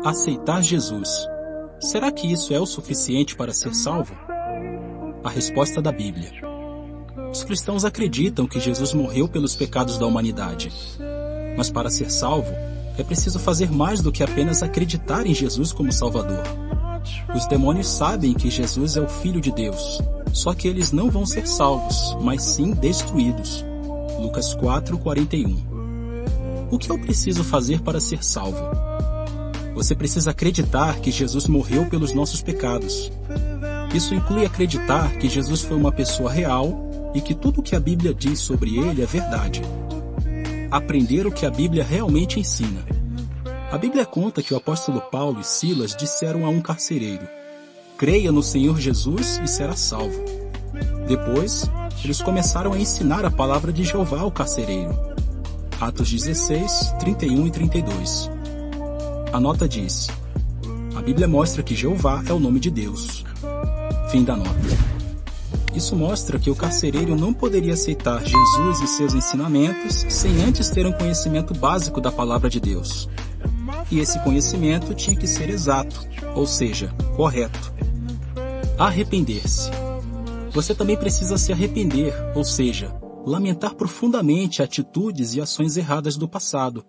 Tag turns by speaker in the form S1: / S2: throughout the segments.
S1: Aceitar Jesus. Será que isso é o suficiente para ser salvo? A resposta da Bíblia. Os cristãos acreditam que Jesus morreu pelos pecados da humanidade. Mas para ser salvo, é preciso fazer mais do que apenas acreditar em Jesus como Salvador. Os demônios sabem que Jesus é o Filho de Deus, só que eles não vão ser salvos, mas sim destruídos. Lucas 4:41. O que eu preciso fazer para ser salvo? Você precisa acreditar que Jesus morreu pelos nossos pecados. Isso inclui acreditar que Jesus foi uma pessoa real e que tudo o que a Bíblia diz sobre ele é verdade. Aprender o que a Bíblia realmente ensina. A Bíblia conta que o apóstolo Paulo e Silas disseram a um carcereiro: creia no Senhor Jesus e será salvo. Depois, eles começaram a ensinar a palavra de Jeová ao carcereiro. Atos 16, 31 e 32. A nota diz: a Bíblia mostra que Jeová é o nome de Deus. Fim da nota. Isso mostra que o carcereiro não poderia aceitar Jesus e seus ensinamentos sem antes ter um conhecimento básico da palavra de Deus. E esse conhecimento tinha que ser exato, ou seja, correto. Arrepender-se. Você também precisa se arrepender, ou seja, lamentar profundamente atitudes e ações erradas do passado.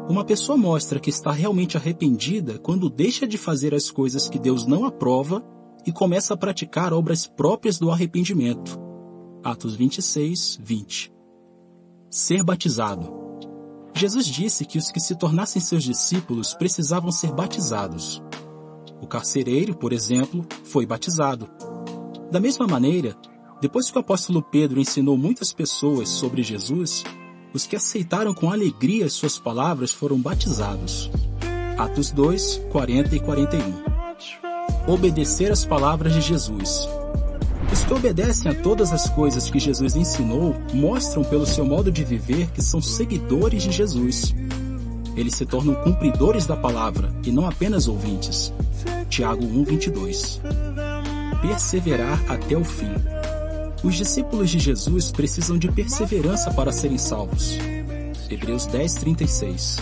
S1: Uma pessoa mostra que está realmente arrependida quando deixa de fazer as coisas que Deus não aprova e começa a praticar obras próprias do arrependimento. Atos 26, 20. Ser batizado. Jesus disse que os que se tornassem seus discípulos precisavam ser batizados. O carcereiro, por exemplo, foi batizado. Da mesma maneira, depois que o apóstolo Pedro ensinou muitas pessoas sobre Jesus, os que aceitaram com alegria as suas palavras foram batizados. Atos 2, 40 e 41. Obedecer às palavras de Jesus. Os que obedecem a todas as coisas que Jesus ensinou mostram pelo seu modo de viver que são seguidores de Jesus. Eles se tornam cumpridores da palavra e não apenas ouvintes. Tiago 1:22. Perseverar até o fim. Os discípulos de Jesus precisam de perseverança para serem salvos. Hebreus 10:36.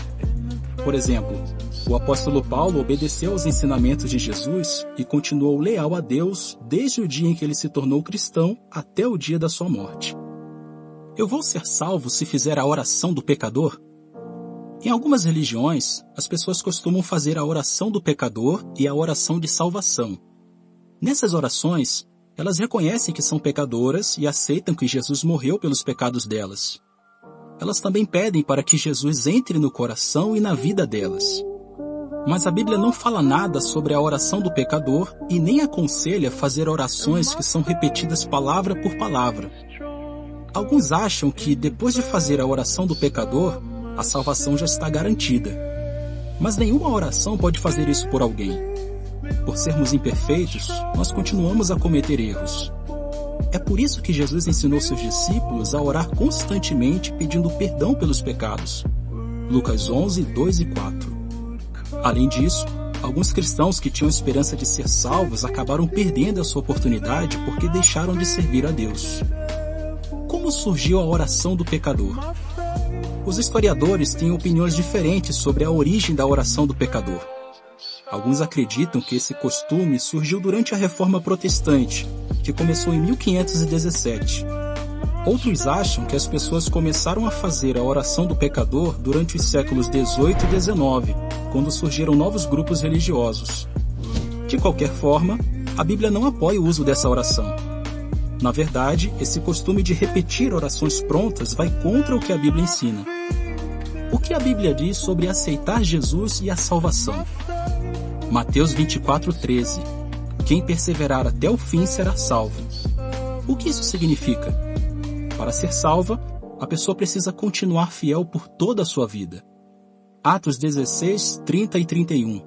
S1: Por exemplo, o apóstolo Paulo obedeceu aos ensinamentos de Jesus e continuou leal a Deus desde o dia em que ele se tornou cristão até o dia da sua morte. Eu vou ser salvo se fizer a oração do pecador? Em algumas religiões, as pessoas costumam fazer a oração do pecador e a oração de salvação. Nessas orações, elas reconhecem que são pecadoras e aceitam que Jesus morreu pelos pecados delas. Elas também pedem para que Jesus entre no coração e na vida delas. Mas a Bíblia não fala nada sobre a oração do pecador e nem aconselha fazer orações que são repetidas palavra por palavra. Alguns acham que depois de fazer a oração do pecador, a salvação já está garantida. Mas nenhuma oração pode fazer isso por alguém. Por sermos imperfeitos, nós continuamos a cometer erros. É por isso que Jesus ensinou seus discípulos a orar constantemente pedindo perdão pelos pecados. Lucas 11, 2 e 4. Além disso, alguns cristãos que tinham esperança de ser salvos acabaram perdendo essa oportunidade porque deixaram de servir a Deus. Como surgiu a oração do pecador? Os historiadores têm opiniões diferentes sobre a origem da oração do pecador. Alguns acreditam que esse costume surgiu durante a Reforma Protestante, que começou em 1517. Outros acham que as pessoas começaram a fazer a oração do pecador durante os séculos 18 e 19, quando surgiram novos grupos religiosos. De qualquer forma, a Bíblia não apoia o uso dessa oração. Na verdade, esse costume de repetir orações prontas vai contra o que a Bíblia ensina. O que a Bíblia diz sobre aceitar Jesus e a salvação? Mateus 24:13. Quem perseverar até o fim será salvo. O que isso significa? Para ser salva, a pessoa precisa continuar fiel por toda a sua vida. Atos 16, 30 e 31.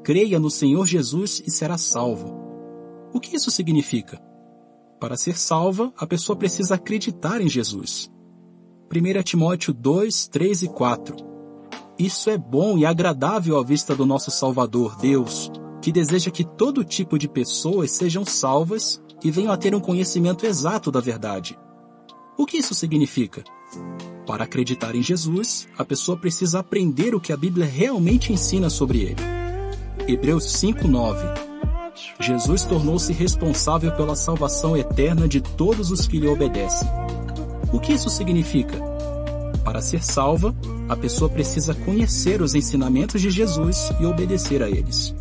S1: Creia no Senhor Jesus e será salvo. O que isso significa? Para ser salva, a pessoa precisa acreditar em Jesus. 1 Timóteo 2, 3 e 4. Isso é bom e agradável à vista do nosso Salvador, Deus, que deseja que todo tipo de pessoas sejam salvas e venham a ter um conhecimento exato da verdade. O que isso significa? Para acreditar em Jesus, a pessoa precisa aprender o que a Bíblia realmente ensina sobre ele. Hebreus 5:9. Jesus tornou-se responsável pela salvação eterna de todos os que lhe obedecem. O que isso significa? Para ser salva, a pessoa precisa conhecer os ensinamentos de Jesus e obedecer a eles.